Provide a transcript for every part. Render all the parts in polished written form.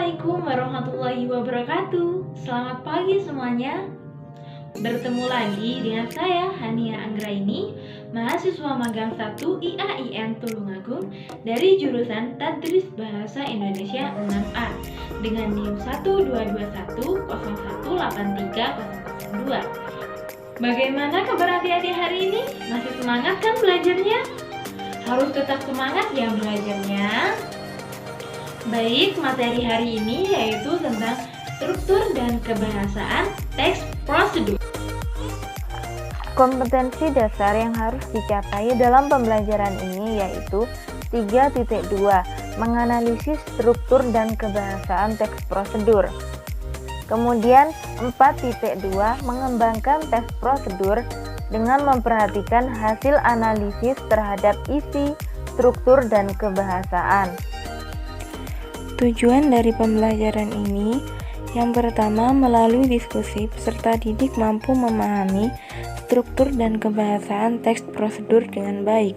Assalamualaikum warahmatullahi wabarakatuh. Selamat pagi semuanya. Bertemu lagi dengan saya Hania Anggraini, mahasiswa magang 1 IAIN Tulungagung dari jurusan Tadris Bahasa Indonesia 6A dengan NIM 12210183002. Bagaimana kabar adik-adik hari ini? Masih semangat kan belajarnya? Harus tetap semangat ya belajarnya. Baik, materi hari ini yaitu tentang struktur dan kebahasaan teks prosedur. Kompetensi dasar yang harus dicapai dalam pembelajaran ini yaitu 3.2 menganalisis struktur dan kebahasaan teks prosedur. Kemudian 4.2 mengembangkan teks prosedur dengan memperhatikan hasil analisis terhadap isi, struktur, dan kebahasaan. Tujuan dari pembelajaran ini, yang pertama melalui diskusi peserta didik mampu memahami struktur dan kebahasaan teks prosedur dengan baik.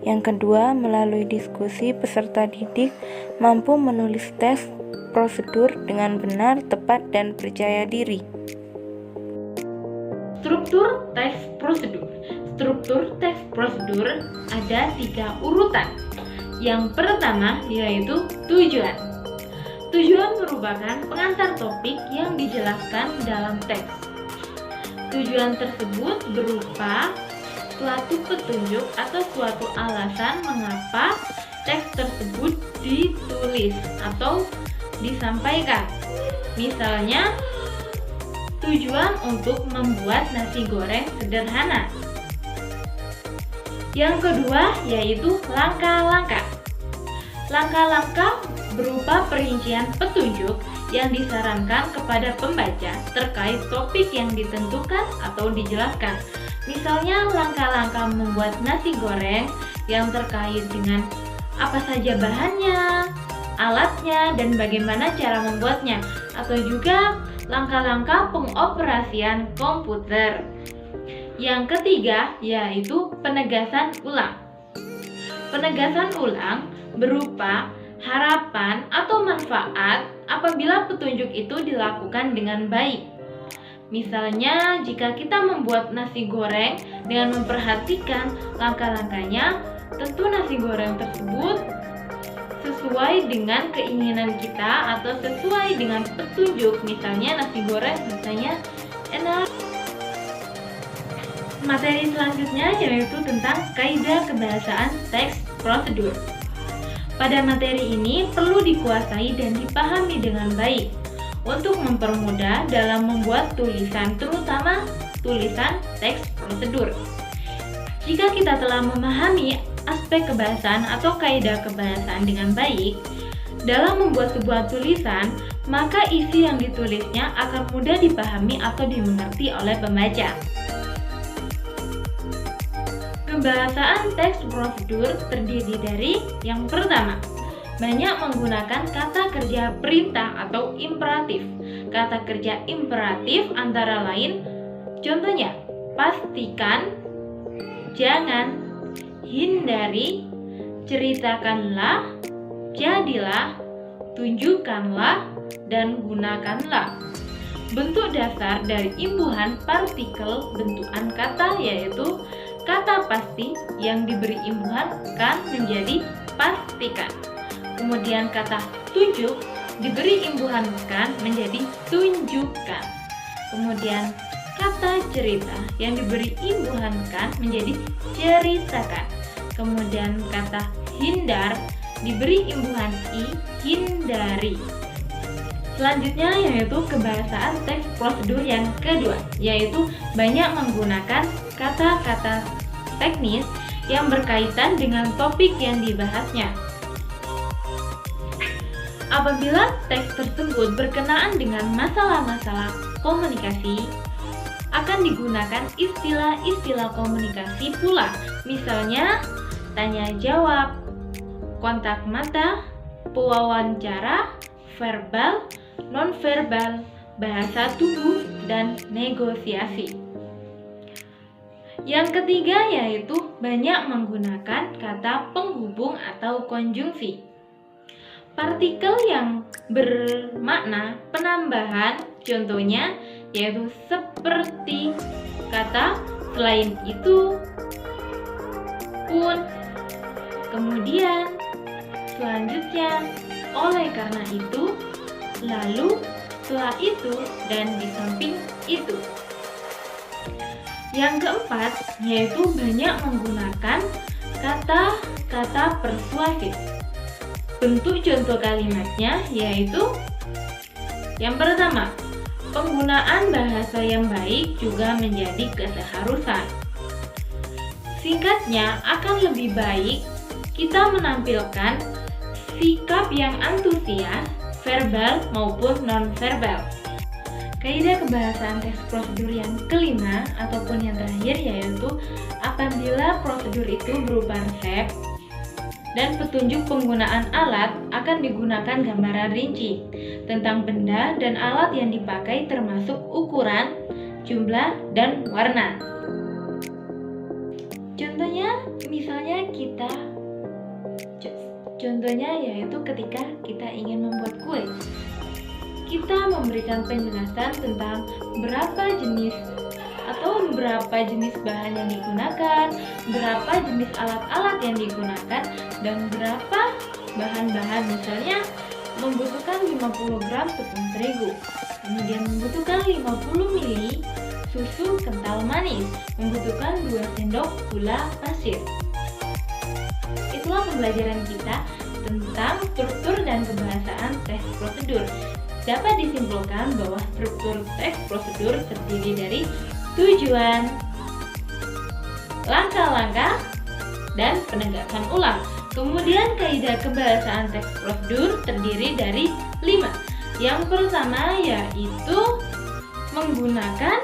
Yang kedua, melalui diskusi peserta didik mampu menulis teks prosedur dengan benar, tepat, dan percaya diri. Struktur teks prosedur. Struktur teks prosedur ada 3 urutan. Yang pertama yaitu tujuan. Tujuan merupakan pengantar topik yang dijelaskan dalam teks. Tujuan tersebut berupa suatu petunjuk atau suatu alasan mengapa teks tersebut ditulis atau disampaikan. Misalnya, tujuan untuk membuat nasi goreng sederhana. Yang kedua yaitu langkah-langkah. Langkah-langkah berupa perincian petunjuk yang disarankan kepada pembaca terkait topik yang ditentukan atau dijelaskan. Misalnya langkah-langkah membuat nasi goreng yang terkait dengan apa saja bahannya, alatnya, dan bagaimana cara membuatnya, atau juga langkah-langkah pengoperasian komputer. Yang ketiga yaitu penegasan ulang. Penegasan ulang berupa harapan atau manfaat apabila petunjuk itu dilakukan dengan baik. Misalnya, jika kita membuat nasi goreng dengan memperhatikan langkah-langkahnya, tentu nasi goreng tersebut sesuai dengan keinginan kita atau sesuai dengan petunjuk. Misalnya nasi goreng rasanya enak. Materi selanjutnya yaitu tentang kaidah kebahasaan teks prosedur. Pada materi ini perlu dikuasai dan dipahami dengan baik untuk mempermudah dalam membuat tulisan, terutama tulisan teks prosedur. Jika kita telah memahami aspek kebahasaan atau kaidah kebahasaan dengan baik, dalam membuat sebuah tulisan, maka isi yang ditulisnya akan mudah dipahami atau dimengerti oleh pembaca. Kebahasaan teks prosedur terdiri dari yang pertama, banyak menggunakan kata kerja perintah atau imperatif. Kata kerja imperatif antara lain, contohnya, pastikan, jangan, hindari, ceritakanlah, jadilah, tunjukkanlah, dan gunakanlah. Bentuk dasar dari imbuhan partikel bentukan kata yaitu kata pasti yang diberi imbuhan kan menjadi pastikan. Kemudian kata tunjuk diberi imbuhan kan menjadi tunjukkan. Kemudian kata cerita yang diberi imbuhan kan menjadi ceritakan. Kemudian kata hindar diberi imbuhan i, hindari. Selanjutnya yaitu kebahasaan teks prosedur yang kedua, yaitu banyak menggunakan kata-kata teknis yang berkaitan dengan topik yang dibahasnya. Apabila teks tersebut berkenaan dengan masalah-masalah komunikasi, akan digunakan istilah-istilah komunikasi pula, misalnya tanya jawab, kontak mata, pewawancara, verbal, nonverbal, bahasa tubuh, dan negosiasi. Yang ketiga yaitu banyak menggunakan kata penghubung atau konjungsi. partikel yang bermakna penambahan, contohnya yaitu seperti kata selain itu, pun, kemudian, selanjutnya, oleh karena itu, lalu, setelah itu, dan di samping itu. Yang keempat, yaitu banyak menggunakan kata-kata persuasif. Bentuk contoh kalimatnya yaitu yang pertama, penggunaan bahasa yang baik juga menjadi keseharusan. Singkatnya, akan lebih baik kita menampilkan sikap yang antusias, verbal maupun non-verbal. Kaidah kebahasaan teks prosedur yang kelima ataupun yang terakhir yaitu apabila prosedur itu berupa resep dan petunjuk penggunaan alat akan digunakan gambaran rinci tentang benda dan alat yang dipakai termasuk ukuran, jumlah, dan warna. Contohnya yaitu ketika kita ingin membuat kue. Kita memberikan penjelasan tentang berapa jenis bahan yang digunakan, berapa jenis alat-alat yang digunakan, dan berapa bahan-bahan, misalnya membutuhkan 50 gram tepung terigu, kemudian membutuhkan 50 ml susu kental manis, membutuhkan 2 sendok gula pasir. Itulah pembelajaran kita tentang struktur dan kebahasaan teks prosedur. Dapat disimpulkan bahwa struktur teks prosedur terdiri dari tujuan, langkah-langkah, dan penegasan ulang. Kemudian kaidah kebahasaan teks prosedur terdiri dari 5. Yang pertama yaitu menggunakan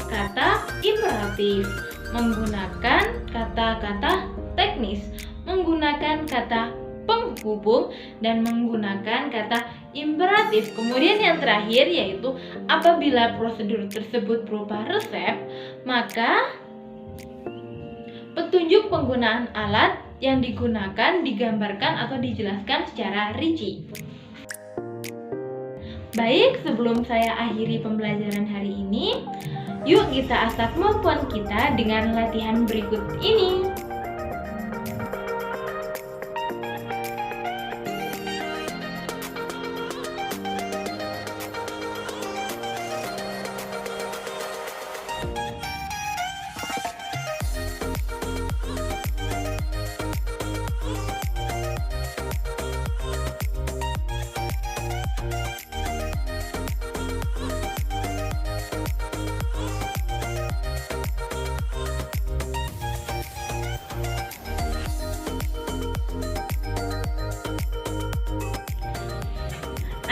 kata imperatif, menggunakan kata-kata teknis, menggunakan kata penghubung, dan menggunakan kata imperatif. Kemudian yang terakhir yaitu apabila prosedur tersebut berupa resep, maka petunjuk penggunaan alat yang digunakan digambarkan atau dijelaskan secara rinci. Baik, sebelum saya akhiri pembelajaran hari ini, yuk kita asah kemampuan kita dengan latihan berikut ini.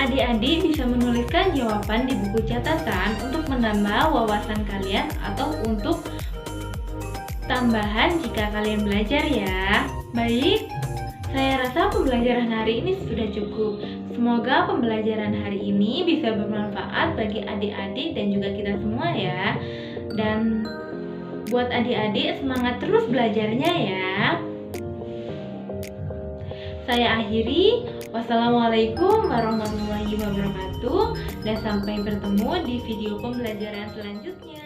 Adik-adik bisa menuliskan jawaban di buku catatan untuk menambah wawasan kalian atau untuk tambahan jika kalian belajar ya. Baik, saya rasa pembelajaran hari ini sudah cukup. Semoga pembelajaran hari ini bisa bermanfaat bagi adik-adik dan juga kita semua ya. Dan buat adik-adik semangat terus belajarnya ya. Saya akhiri. Wassalamualaikum warahmatullahi wabarakatuh, dan sampai bertemu di video pembelajaran selanjutnya.